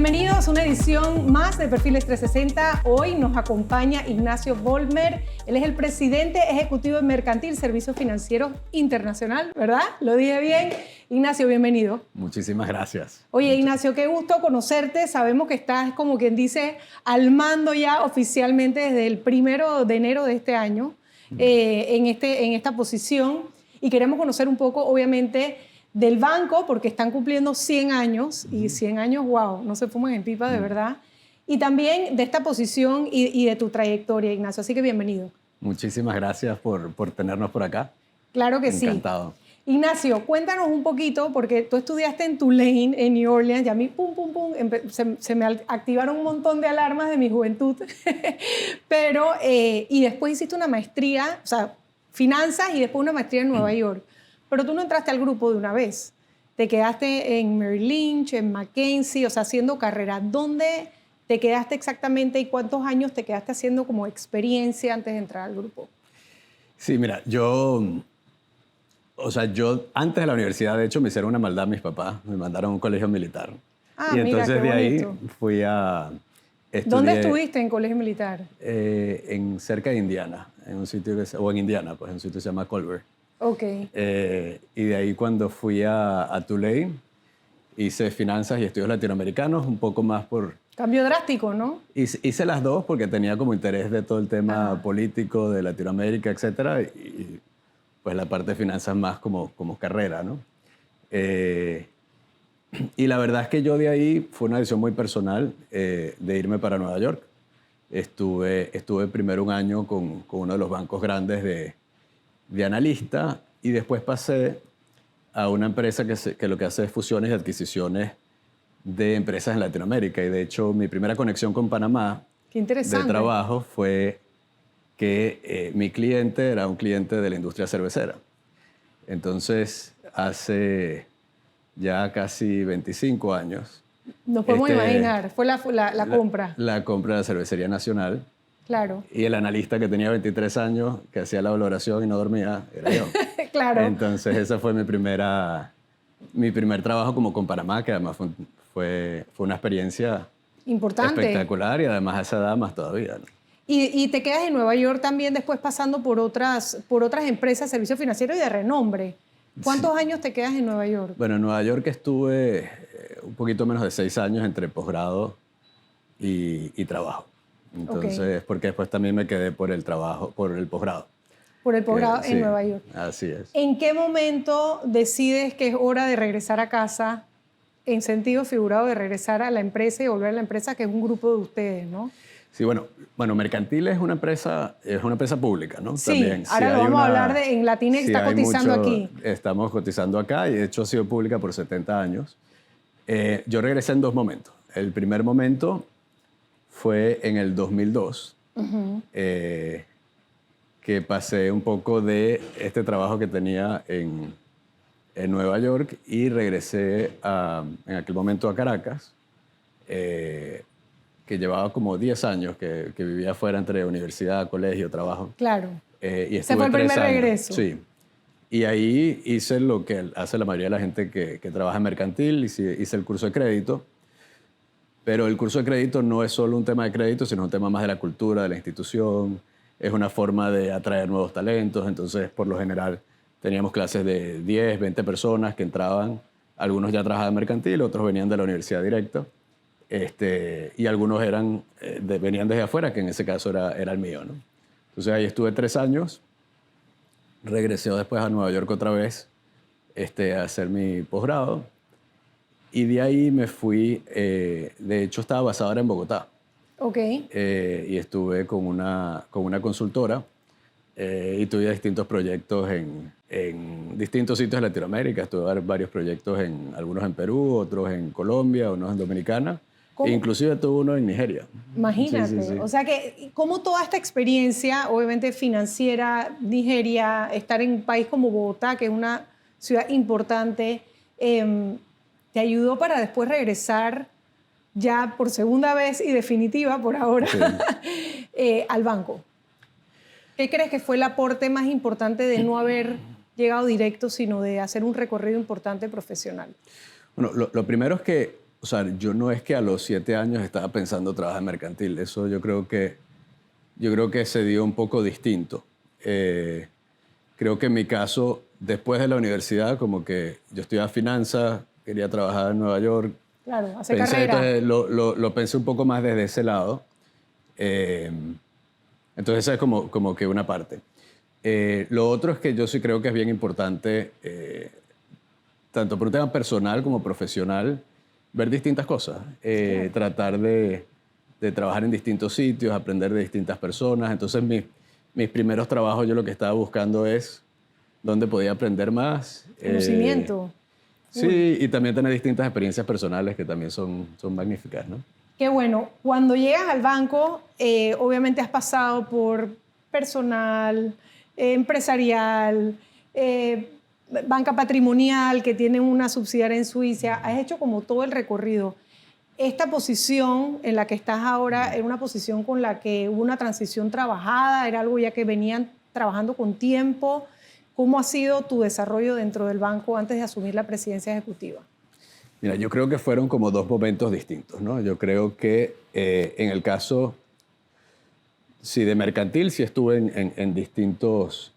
Bienvenidos a una edición más de Perfiles 360. Hoy nos acompaña Ignacio Vollmer. Él es el presidente ejecutivo de Mercantil Servicios Financieros Internacional, ¿verdad? ¿Lo dije bien? Ignacio, bienvenido. Muchísimas gracias. Oye, Ignacio, qué gusto conocerte. Sabemos que estás, como quien dice, al mando ya oficialmente desde el 1 de enero de este año en esta posición. Y queremos conocer un poco, obviamente, del banco, porque están cumpliendo 100 años, y 100 años, wow, no se fuman en pipa, de verdad. Y también de esta posición y de tu trayectoria, Ignacio. Así que bienvenido. Muchísimas gracias por tenernos por acá. Claro que sí. Encantado. Ignacio, cuéntanos un poquito, porque tú estudiaste en Tulane, en New Orleans, y a mí, se me activaron un montón de alarmas de mi juventud. Pero, y después hiciste una maestría, o sea, finanzas, y después una maestría en Nueva York. Pero tú no entraste al grupo de una vez. Te quedaste en Merrill Lynch, en McKinsey, o sea, haciendo carrera. ¿Dónde te quedaste exactamente y cuántos años te quedaste haciendo como experiencia antes de entrar al grupo? Sí, mira, yo antes de la universidad, de hecho, me hicieron una maldad mis papás. Me mandaron a un colegio militar. Ah, y mira, entonces qué de ahí bonito. fui a estudiar. ¿Dónde estuviste en colegio militar? Cerca de Indiana, en un sitio en Indiana, pues en un sitio que se llama Culver. Ok. Y de ahí cuando fui a Tulane, hice finanzas y estudios latinoamericanos, un poco más por... Cambio drástico, ¿no? Hice las dos porque tenía como interés de todo el tema político de Latinoamérica, etcétera, y pues la parte de finanzas más como carrera, ¿no? Y la verdad es que yo de ahí fue una decisión muy personal de irme para Nueva York. Estuve primero un año con uno de los bancos grandes de analista y después pasé a una empresa que lo que hace es fusiones y adquisiciones de empresas en Latinoamérica. Y de hecho, mi primera conexión con Panamá Qué interesante. de trabajo fue que mi cliente era un cliente de la industria cervecera. Entonces, hace ya casi 25 años. Nos podemos imaginar, fue la compra. La compra de la Cervecería Nacional. Claro. Y el analista que tenía 23 años, que hacía la valoración y no dormía, era yo. Claro. Entonces, esa fue mi primer trabajo como con Panamá, que además fue una experiencia importante, espectacular y además a esa edad más todavía, ¿no? Y te quedas en Nueva York también después pasando por otras empresas de servicios financieros y de renombre. ¿Cuántos años te quedas en Nueva York? Bueno, en Nueva York estuve un poquito menos de 6 años entre posgrado y trabajo. Entonces, porque después también me quedé por el trabajo, por el posgrado. Por el posgrado en Sí, Nueva York. Así es. ¿En qué momento decides que es hora de regresar a casa, en sentido figurado de regresar a la empresa y volver a la empresa, que es un grupo de ustedes, ¿no? Sí, bueno, Mercantil es una empresa pública, ¿no? Sí, también, ahora lo vamos a hablar en Latinx, está cotizando aquí. Estamos cotizando acá y de hecho ha sido pública por 70 años. Yo regresé en 2 momentos. El primer momento fue en el 2002, que pasé un poco de este trabajo que tenía en Nueva York y regresé en aquel momento a Caracas, que llevaba como 10 años que vivía fuera entre universidad, colegio, trabajo. Claro. Y Ese fue el primer regreso. Sí. Y ahí hice lo que hace la mayoría de la gente que trabaja en Mercantil, hice el curso de crédito. Pero el curso de crédito no es solo un tema de crédito, sino un tema más de la cultura, de la institución. Es una forma de atraer nuevos talentos. Entonces, por lo general, teníamos clases de 10, 20 personas que entraban. Algunos ya trabajaban en Mercantil, otros venían de la universidad directa. Y algunos venían desde afuera, que en ese caso era el mío, ¿no? Entonces ahí estuve 3 años, regresé después a Nueva York otra vez a hacer mi posgrado y de ahí me fui, de hecho estaba basado ahora en Bogotá. Ok. Y estuve con una consultora y tuve distintos proyectos en distintos sitios de Latinoamérica. Estuve varios proyectos, algunos en Perú, otros en Colombia, unos en Dominicana. ¿Cómo? Inclusive tuve uno en Nigeria. Imagínate. Sí. O sea que, como toda esta experiencia, obviamente financiera, Nigeria, estar en un país como Bogotá, que es una ciudad importante, te ayudó para después regresar ya por segunda vez y definitiva por ahora al banco. ¿Qué crees que fue el aporte más importante de no haber llegado directo, sino de hacer un recorrido importante profesional? Bueno, lo primero es que o sea, yo no es que a los 7 años estaba pensando trabajar en mercantil. Eso yo creo que se dio un poco distinto. Creo que en mi caso, después de la universidad, como que yo estudiaba finanzas, quería trabajar en Nueva York. Claro, hacer carrera. Entonces lo pensé un poco más desde ese lado. Entonces esa es como que una parte. Lo otro es que yo sí creo que es bien importante, tanto por un tema personal como profesional, ver distintas cosas. Claro. Tratar de trabajar en distintos sitios, aprender de distintas personas. Entonces mis primeros trabajos yo lo que estaba buscando es dónde podía aprender más. Conocimiento. Sí, y también tener distintas experiencias personales que también son magníficas, ¿no? Qué bueno. Cuando llegas al banco, obviamente has pasado por personal, empresarial, banca patrimonial, que tiene una subsidiaria en Suiza. Has hecho como todo el recorrido. Esta posición en la que estás ahora era una posición con la que hubo una transición trabajada, era algo ya que venían trabajando con tiempo. ¿Cómo ha sido tu desarrollo dentro del banco antes de asumir la presidencia ejecutiva? Mira, yo creo que fueron como dos momentos distintos, ¿no? Yo creo que en el caso, sí, de mercantil, sí estuve en distintos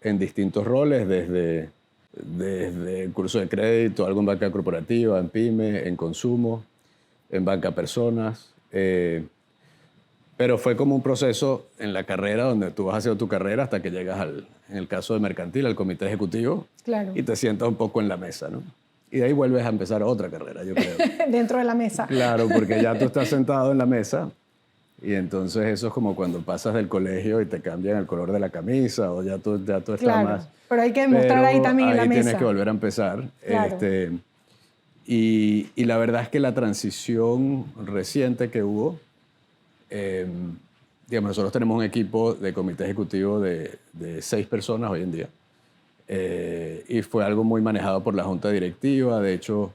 roles, desde el curso de crédito, algo en banca corporativa, en PYME, en consumo, en banca personas. Pero fue como un proceso en la carrera donde tú vas haciendo tu carrera hasta que llegas en el caso de mercantil, al comité ejecutivo. Claro. Y te sientas un poco en la mesa, ¿no? Y de ahí vuelves a empezar otra carrera, yo creo. Dentro de la mesa. Claro, porque ya tú estás sentado en la mesa y entonces eso es como cuando pasas del colegio y te cambian el color de la camisa o ya tú estás Claro, más... pero hay que demostrar ahí también en la mesa. Ahí tienes que volver a empezar. Claro. Y la verdad es que la transición reciente que hubo, digamos, nosotros tenemos un equipo de comité ejecutivo de 6 personas hoy en día. Y fue algo muy manejado por la junta directiva. De hecho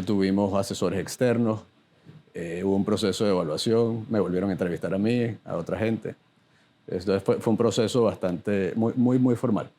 tuvimos asesores externos. Hubo un proceso de evaluación. Me volvieron a entrevistar a mí, a otra gente. Entonces fue un proceso bastante, muy formal.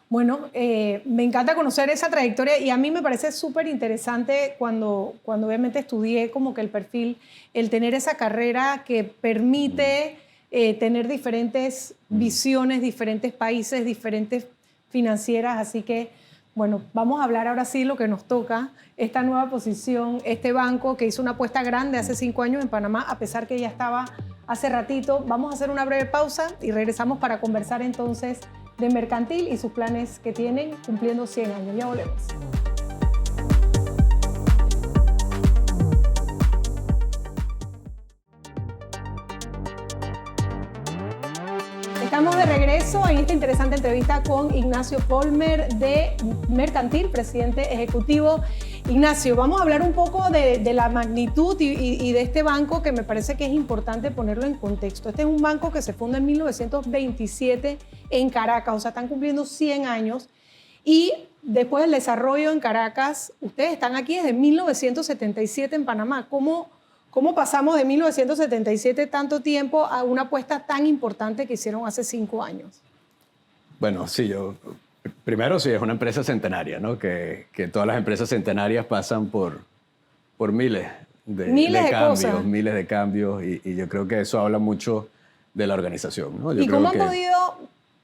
Bueno, me encanta conocer esa trayectoria y a mí me parece súper interesante cuando obviamente estudié como que el perfil, el tener esa carrera que permite tener diferentes visiones, diferentes países, diferentes financieras. Así que, bueno, vamos a hablar ahora sí lo que nos toca, esta nueva posición, este banco que hizo una apuesta grande hace 5 años en Panamá, a pesar que ya estaba hace ratito. Vamos a hacer una breve pausa y regresamos para conversar entonces de mercantil y sus planes que tienen cumpliendo 100 años. Ya volvemos. Estamos de regreso en esta interesante entrevista con Ignacio Polmer de Mercantil, presidente ejecutivo. Ignacio, vamos a hablar un poco de la magnitud y de este banco, que me parece que es importante ponerlo en contexto. Este es un banco que se funda en 1927 en Caracas, o sea, están cumpliendo 100 años. Y después del desarrollo en Caracas, ustedes están aquí desde 1977 en Panamá. ¿Cómo pasamos de 1977 tanto tiempo a una apuesta tan importante que hicieron hace 5 años? Bueno, sí, primero sí, es una empresa centenaria, ¿no? Que todas las empresas centenarias pasan por miles de cambios, cosas. Miles de cambios, y yo creo que eso habla mucho de la organización, ¿no? ¿Y cómo han podido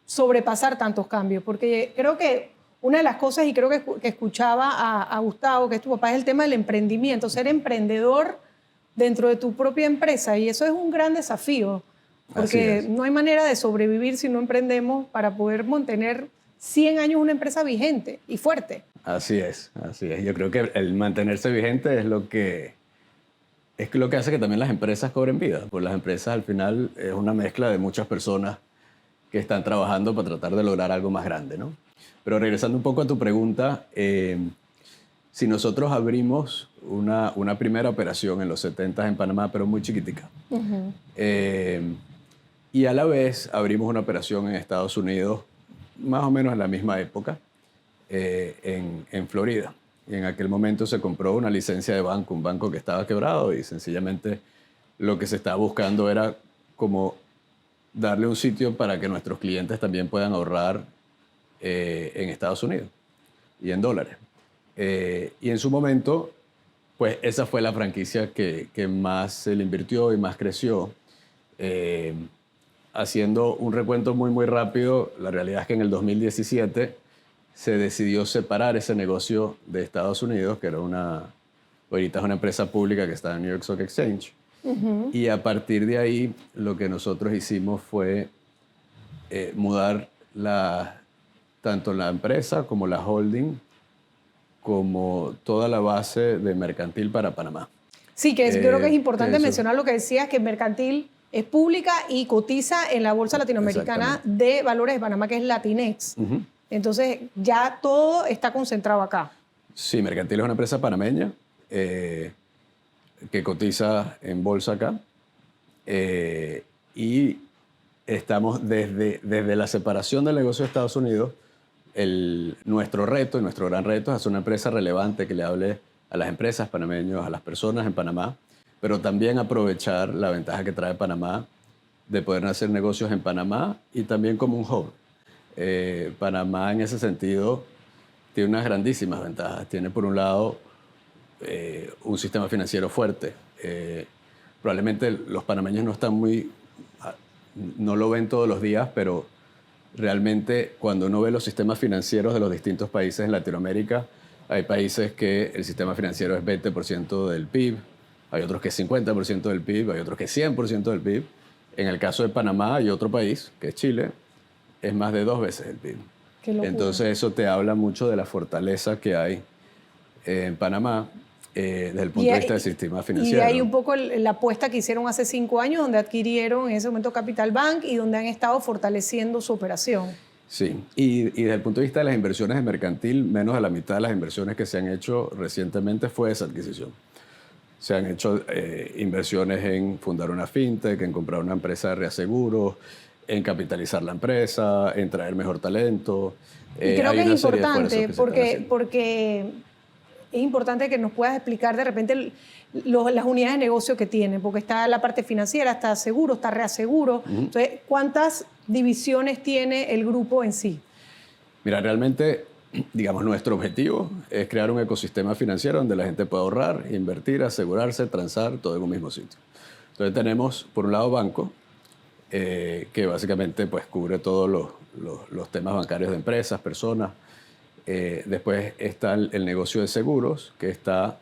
sobrepasar tantos cambios? Porque creo que una de las cosas, y creo que escuchaba a Gustavo, que es tu papá, es el tema del emprendimiento, ser emprendedor dentro de tu propia empresa, y eso es un gran desafío, porque no hay manera de sobrevivir si no emprendemos para poder mantener 100 años una empresa vigente y fuerte. Así es. Yo creo que el mantenerse vigente es lo que hace que también las empresas cobren vida, porque las empresas al final es una mezcla de muchas personas que están trabajando para tratar de lograr algo más grande, ¿no? Pero regresando un poco a tu pregunta, si nosotros abrimos una primera operación en los 70 en Panamá, pero muy chiquitica, y a la vez abrimos una operación en Estados Unidos, más o menos en la misma época, en Florida. Y en aquel momento se compró una licencia de banco, un banco que estaba quebrado, y sencillamente lo que se estaba buscando era como darle un sitio para que nuestros clientes también puedan ahorrar en Estados Unidos y en dólares. Y en su momento pues esa fue la franquicia que más se le invirtió y más creció. Haciendo un recuento muy, muy rápido, la realidad es que en el 2017 se decidió separar ese negocio de Estados Unidos, que era ahorita es una empresa pública que está en New York Stock Exchange. Y a partir de ahí, lo que nosotros hicimos fue mudar tanto la empresa como la holding, como toda la base de Mercantil para Panamá. Sí, que yo creo que es importante eso. mencionar lo que decías, que Mercantil es pública y cotiza en la Bolsa Latinoamericana de Valores de Panamá, que es Latinex. Entonces, ya todo está concentrado acá. Sí, Mercantil es una empresa panameña que cotiza en bolsa acá. Y estamos desde la separación del negocio de Estados Unidos, nuestro reto y nuestro gran reto es hacer una empresa relevante que le hable a las empresas panameñas, a las personas en Panamá, pero también aprovechar la ventaja que trae Panamá de poder hacer negocios en Panamá y también como un hub. Panamá en ese sentido tiene unas grandísimas ventajas. Tiene por un lado un sistema financiero fuerte. Probablemente los panameños no lo ven todos los días, pero realmente cuando uno ve los sistemas financieros de los distintos países en Latinoamérica, hay países que el sistema financiero es 20% del PIB, hay otros que es 50% del PIB, hay otros que es 100% del PIB. En el caso de Panamá hay otro país, que es Chile, es más de 2 veces el PIB. Qué locura. Entonces eso te habla mucho de la fortaleza que hay en Panamá desde el punto de vista del sistema financiero. Y hay un poco la apuesta que hicieron hace 5 años, donde adquirieron en ese momento Capital Bank y donde han estado fortaleciendo su operación. Sí, y desde el punto de vista de las inversiones de Mercantil, menos de la mitad de las inversiones que se han hecho recientemente fue esa adquisición. Se han hecho inversiones en fundar una fintech, en comprar una empresa de reaseguros, en capitalizar la empresa, en traer mejor talento. Y creo que es importante porque es importante que nos puedas explicar de repente las unidades de negocio que tienen, porque está la parte financiera, está seguro, está reaseguro. Entonces, ¿cuántas divisiones tiene el grupo en sí? Mira, realmente, digamos, nuestro objetivo es crear un ecosistema financiero donde la gente pueda ahorrar, invertir, asegurarse, transar, todo en un mismo sitio. Entonces tenemos, por un lado, banco, que básicamente pues, cubre todos los temas bancarios de empresas, personas. Después está el negocio de seguros, que está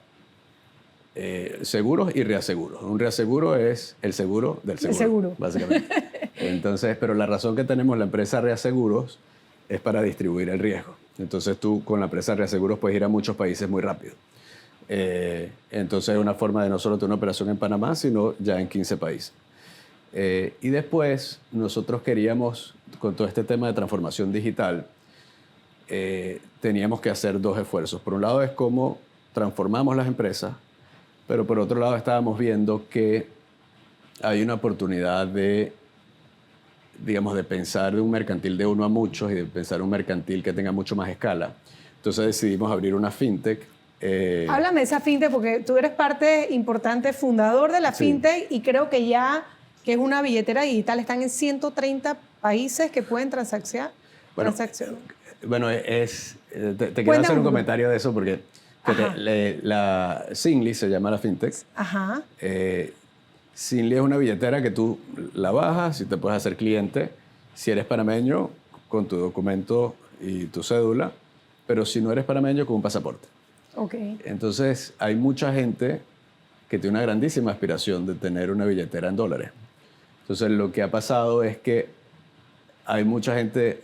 seguros y reaseguros. Un reaseguro es el seguro del seguro, básicamente. Entonces, pero la razón que tenemos la empresa reaseguros es para distribuir el riesgo. Entonces tú con la empresa reaseguros puedes ir a muchos países muy rápido. Entonces es una forma de no solo tener una operación en Panamá, sino ya en 15 países. Y después nosotros queríamos, con todo este tema de transformación digital, teníamos que hacer 2 esfuerzos. Por un lado es cómo transformamos las empresas, pero por otro lado estábamos viendo que hay una oportunidad de, digamos, de pensar de un mercantil de uno a muchos y de pensar un mercantil que tenga mucho más escala. Entonces decidimos abrir una fintech. Háblame de esa fintech, porque tú eres parte importante, fundador de la fintech, y creo que ya que es una billetera digital, están en 130 países que pueden transaccionar. Bueno, te quiero hacer un comentario de eso porque la Zinli se llama la fintech. Ajá. Zinli es una billetera que tú la bajas y te puedes hacer cliente si eres panameño con tu documento y tu cédula, pero si no eres panameño con un pasaporte. Okay. Entonces hay mucha gente que tiene una grandísima aspiración de tener una billetera en dólares. Entonces lo que ha pasado es que hay mucha gente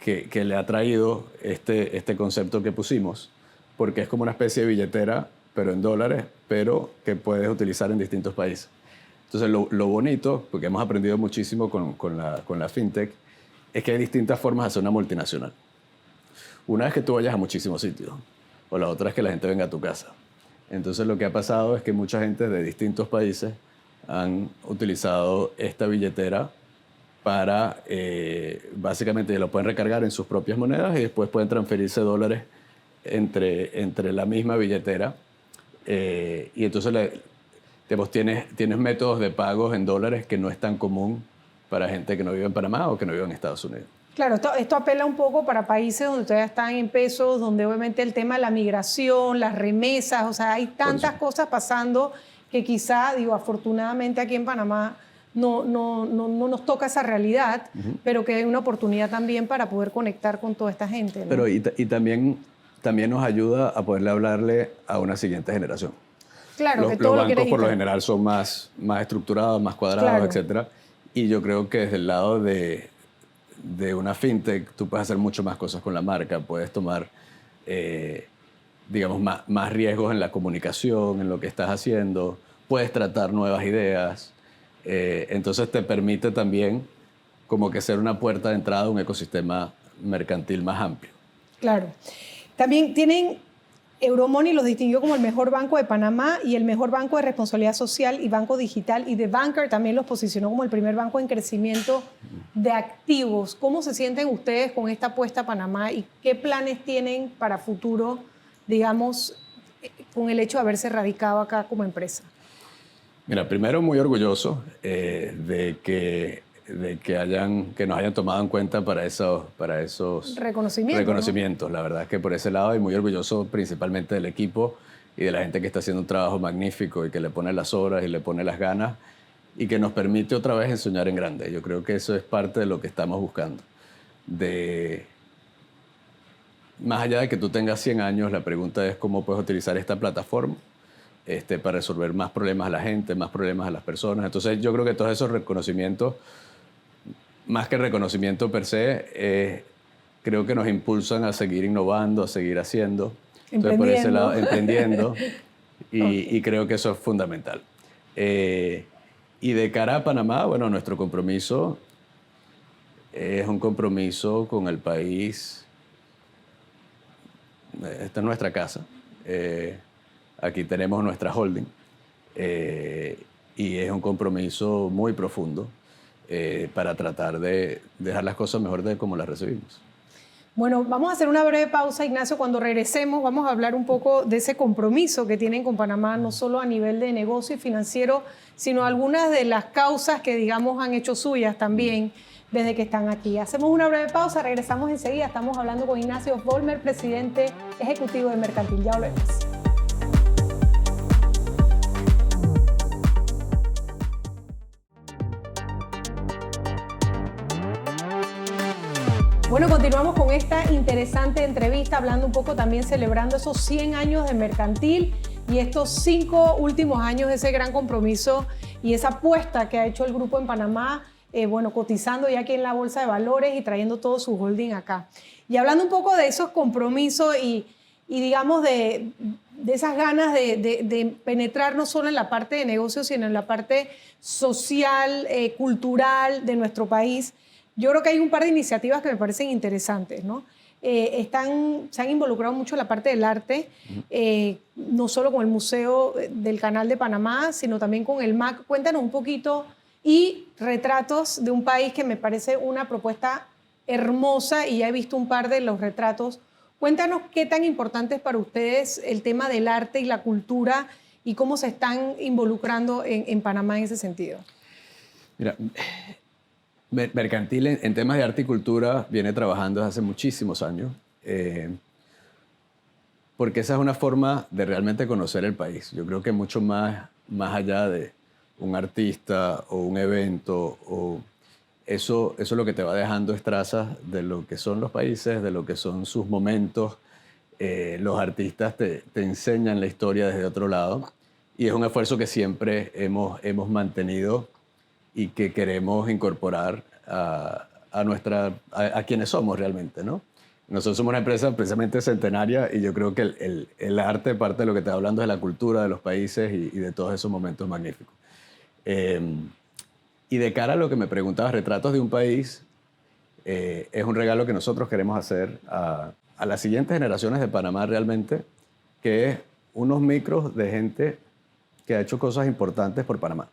que le ha traído este concepto que pusimos, porque es como una especie de billetera, pero en dólares, pero que puedes utilizar en distintos países. Entonces, lo bonito, porque hemos aprendido muchísimo con la fintech, es que hay distintas formas de hacer una multinacional. Una es que tú vayas a muchísimos sitios, o la otra es que la gente venga a tu casa. Entonces, lo que ha pasado es que mucha gente de distintos países han utilizado esta billetera para, básicamente, lo pueden recargar en sus propias monedas y después pueden transferirse dólares entre la misma billetera. Y entonces tienes métodos de pagos en dólares que no es tan común para gente que no vive en Panamá o que no vive en Estados Unidos. Claro, esto apela un poco para países donde todavía están en pesos, donde obviamente el tema de la migración, las remesas, o sea, hay tantas cosas pasando que quizá, digo, afortunadamente aquí en Panamá no nos toca esa realidad, pero que hay una oportunidad también para poder conectar con toda esta gente, ¿no? Pero y también nos ayuda a poderle hablarle a una siguiente generación. Claro, que Los todo lo bancos quieres por lo general son más estructurados, más cuadrados, Claro. etcétera. Y yo creo que desde el lado de una fintech tú puedes hacer mucho más cosas con la marca, puedes tomar, digamos, más riesgos en la comunicación, en lo que estás haciendo, puedes tratar nuevas ideas. Entonces te permite también como que ser una puerta de entrada a un ecosistema mercantil más amplio. Claro. También tienen, Euromoney los distinguió como el mejor banco de Panamá y el mejor banco de responsabilidad social y banco digital, y The Banker también los posicionó como el primer banco en crecimiento de activos. ¿Cómo se sienten ustedes con esta apuesta a Panamá y qué planes tienen para futuro, digamos, con el hecho de haberse radicado acá como empresa? Mira, primero muy orgulloso de que nos hayan tomado en cuenta para esos reconocimientos. ¿no? La verdad es que por ese lado, y muy orgulloso principalmente del equipo y de la gente que está haciendo un trabajo magnífico y que le pone las horas y le pone las ganas y que nos permite otra vez ensoñar en grande. Yo creo que eso es parte de lo que estamos buscando. Más allá de que tú tengas 100 años, la pregunta es cómo puedes utilizar esta plataforma para resolver más problemas a la gente, más problemas a las personas. Entonces yo creo que todos esos reconocimientos, más que reconocimiento per se, creo que nos impulsan a seguir innovando, a seguir haciendo. Entonces por ese lado, emprendiendo. Y creo que eso es fundamental. Y de cara a Panamá, bueno, nuestro compromiso es un compromiso con el país. Esta es nuestra casa. Aquí tenemos nuestra holding y es un compromiso muy profundo para tratar de dejar las cosas mejor de como las recibimos. Bueno, vamos a hacer una breve pausa, Ignacio. Cuando regresemos vamos a hablar un poco de ese compromiso que tienen con Panamá, no solo a nivel de negocio y financiero, sino algunas de las causas que, digamos, han hecho suyas también desde que están aquí. Hacemos una breve pausa, regresamos enseguida. Estamos hablando con Ignacio Vollmer, presidente ejecutivo de Mercantil. Ya volvemos. Bueno, continuamos con esta interesante entrevista, hablando un poco también, celebrando esos 100 años de Mercantil y estos 5 últimos años de ese gran compromiso y esa apuesta que ha hecho el grupo en Panamá, bueno, cotizando ya aquí en la Bolsa de Valores y trayendo todo su holding acá. Y hablando un poco de esos compromisos y digamos, de esas ganas de penetrar no solo en la parte de negocios, sino en la parte social, cultural de nuestro país. Yo creo que hay un par de iniciativas que me parecen interesantes, ¿no? Se han involucrado mucho en la parte del arte, no solo con el Museo del Canal de Panamá, sino también con el MAC. Cuéntanos un poquito, y retratos de un país que me parece una propuesta hermosa, y ya he visto un par de los retratos. Cuéntanos qué tan importante es para ustedes el tema del arte y la cultura y cómo se están involucrando en Panamá en ese sentido. Mira, Mercantil en temas de arte y cultura viene trabajando desde hace muchísimos años, porque esa es una forma de realmente conocer el país. Yo creo que mucho más allá de un artista o un evento, eso es lo que te va dejando es trazas de lo que son los países, de lo que son sus momentos. Los artistas te enseñan la historia desde otro lado, y es un esfuerzo que siempre hemos mantenido y que queremos incorporar a quienes somos realmente, ¿no? Nosotros somos una empresa precisamente centenaria, y yo creo que el arte, parte de lo que te está hablando, es de la cultura de los países y de todos esos momentos magníficos. Y de cara a lo que me preguntabas, retratos de un país, es un regalo que nosotros queremos hacer a las siguientes generaciones de Panamá realmente, que es unos micros de gente que ha hecho cosas importantes por Panamá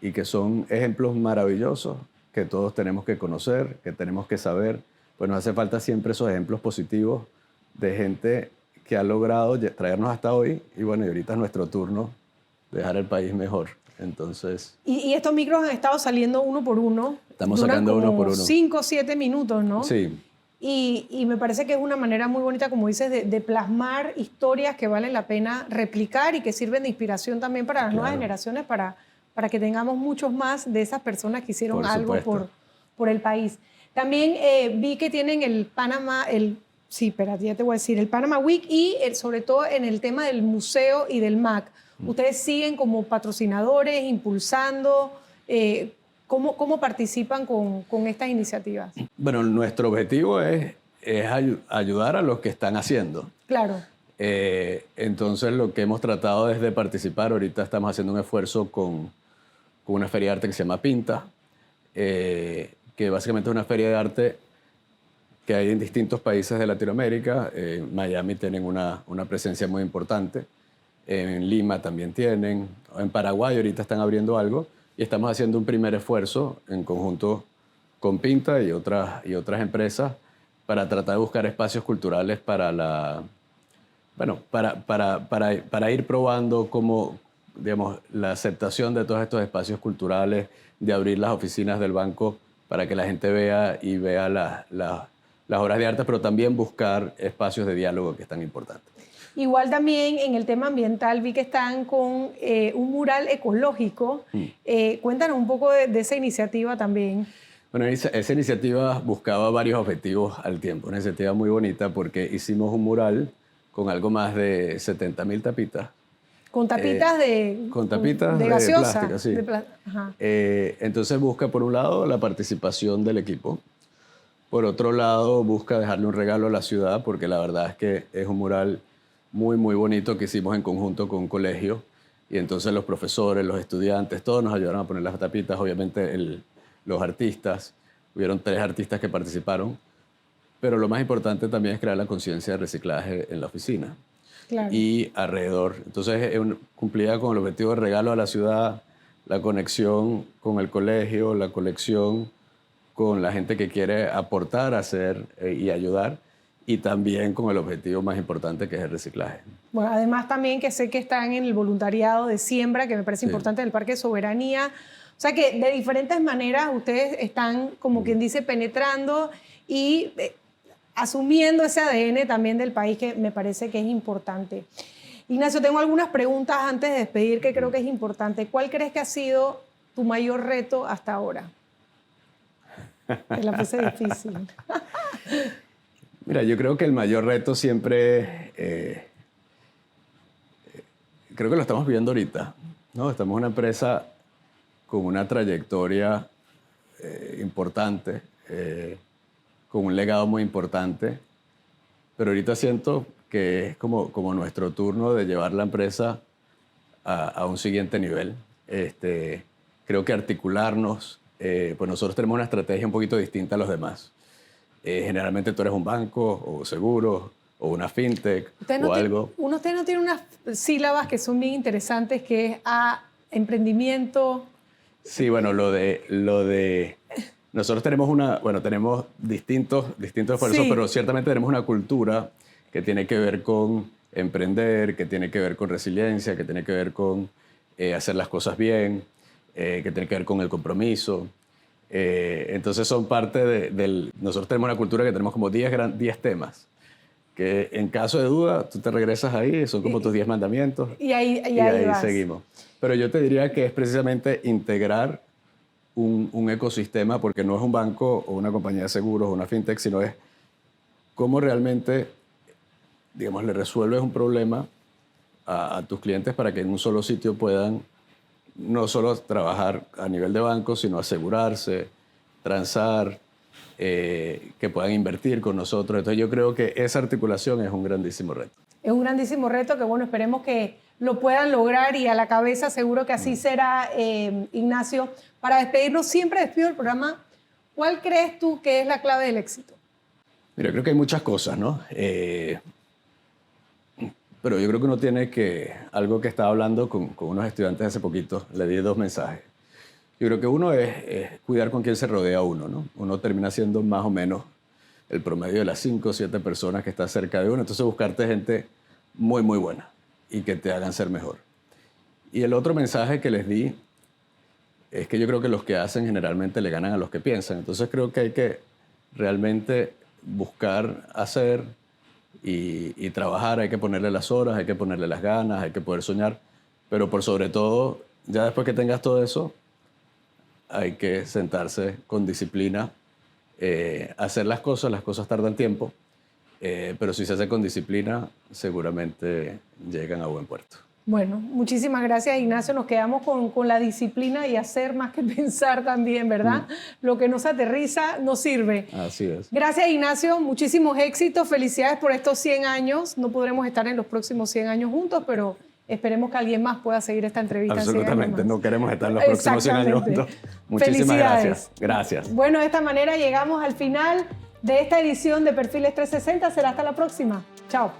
y que son ejemplos maravillosos que todos tenemos que conocer, que tenemos que saber. Pues nos hace falta siempre esos ejemplos positivos de gente que ha logrado traernos hasta hoy, y bueno, y ahorita es nuestro turno dejar el país mejor. Entonces... Y estos micros han estado saliendo uno por uno. Estamos sacando uno por uno. 5 o 7 minutos, ¿no? Sí. Y me parece que es una manera muy bonita, como dices, de plasmar historias que valen la pena replicar y que sirven de inspiración también para las nuevas generaciones, para que tengamos muchos más de esas personas que hicieron algo por el país. También vi que tienen el Panama, sí, espérate, ya te voy a decir, el Panama Week y sobre todo en el tema del museo y del MAC. Ustedes siguen como patrocinadores, impulsando. ¿Cómo participan con estas iniciativas? Bueno, nuestro objetivo es ayudar a los que están haciendo. Claro. Entonces, lo que hemos tratado es de participar. Ahorita estamos haciendo un esfuerzo con una feria de arte que se llama Pinta, que básicamente es una feria de arte que hay en distintos países de Latinoamérica. En Miami tienen una presencia muy importante. En Lima también tienen. En Paraguay ahorita están abriendo algo. Y estamos haciendo un primer esfuerzo en conjunto con Pinta y otras empresas para tratar de buscar espacios culturales para ir probando cómo, digamos, la aceptación de todos estos espacios culturales, de abrir las oficinas del banco para que la gente vea las obras de arte, pero también buscar espacios de diálogo que es tan importante. Igual también en el tema ambiental vi que están con un mural ecológico. Cuéntanos un poco de esa iniciativa también. Bueno, esa iniciativa buscaba varios objetivos al tiempo. Una iniciativa muy bonita porque hicimos un mural con algo más de 70.000 tapitas. Con tapitas de gaseosa. Plástica, sí. Entonces busca, por un lado, la participación del equipo. Por otro lado, busca dejarle un regalo a la ciudad, porque la verdad es que es un mural muy, muy bonito que hicimos en conjunto con un colegio. Y entonces los profesores, los estudiantes, todos nos ayudaron a poner las tapitas. Obviamente los artistas, hubieron 3 artistas que participaron. Pero lo más importante también es crear la conciencia de reciclaje en la oficina. Claro. Y alrededor. Entonces cumplía con el objetivo de regalo a la ciudad, la conexión con el colegio, la conexión con la gente que quiere aportar, hacer y ayudar, y también con el objetivo más importante, que es el reciclaje. Bueno, además también que sé que están en el voluntariado de siembra, que me parece importante, del Parque Soberanía. O sea que de diferentes maneras ustedes están, como quien dice, penetrando y asumiendo ese ADN también del país, que me parece que es importante. Ignacio, tengo algunas preguntas antes de despedir que creo que es importante. ¿Cuál crees que ha sido tu mayor reto hasta ahora? Te la puse difícil. Mira, yo creo que el mayor reto siempre, creo que lo estamos viendo ahorita, ¿no? Estamos en una empresa con una trayectoria importante, con un legado muy importante, pero ahorita siento que es como nuestro turno de llevar la empresa a un siguiente nivel. Creo que articularnos, pues nosotros tenemos una estrategia un poquito distinta a los demás. Generalmente tú eres un banco o seguros o una fintech o algo. Usted no tiene unas sílabas que son bien interesantes, que es emprendimiento. Sí, bueno, lo de nosotros tenemos distintos esfuerzos, sí, pero ciertamente tenemos una cultura que tiene que ver con emprender, que tiene que ver con resiliencia, que tiene que ver con hacer las cosas bien, que tiene que ver con el compromiso. Entonces son parte nosotros tenemos una cultura que tenemos como 10 temas, que en caso de duda tú te regresas ahí, son como tus 10 mandamientos y ahí seguimos. Pero yo te diría que es precisamente integrar un ecosistema, porque no es un banco o una compañía de seguros o una fintech, sino es cómo realmente, digamos, le resuelves un problema a tus clientes para que en un solo sitio puedan no solo trabajar a nivel de banco, sino asegurarse, transar, que puedan invertir con nosotros. Entonces yo creo que esa articulación es un grandísimo reto. Es un grandísimo reto que, bueno, esperemos que lo puedan lograr, y a la cabeza seguro que así será. Ignacio, para despedirnos, siempre despido el programa. ¿Cuál crees tú que es la clave del éxito? Mira, creo que hay muchas cosas, ¿no? Pero yo creo que uno tiene algo que estaba hablando con unos estudiantes hace poquito, le di 2 mensajes. Yo creo que uno es cuidar con quién se rodea uno, ¿no? Uno termina siendo más o menos el promedio de las 5 o 7 personas que está cerca de uno. Entonces buscarte gente muy, muy buena y que te hagan ser mejor. Y el otro mensaje que les di es que yo creo que los que hacen generalmente le ganan a los que piensan. Entonces creo que hay que realmente buscar hacer y trabajar. Hay que ponerle las horas, hay que ponerle las ganas, hay que poder soñar. Pero por sobre todo, ya después que tengas todo eso, hay que sentarse con disciplina, hacer las cosas tardan tiempo, pero si se hace con disciplina, seguramente llegan a buen puerto. Bueno, muchísimas gracias, Ignacio. Nos quedamos con la disciplina y hacer más que pensar también, ¿verdad? Lo que no se aterriza no sirve. Así es. Gracias, Ignacio. Muchísimos éxitos. Felicidades por estos 100 años. No podremos estar en los próximos 100 años juntos, pero esperemos que alguien más pueda seguir esta entrevista. Absolutamente. No queremos estar en los próximos 100 años juntos. Muchísimas gracias. Gracias. Bueno, de esta manera llegamos al final de esta edición de Perfiles 360. Será hasta la próxima. Chao.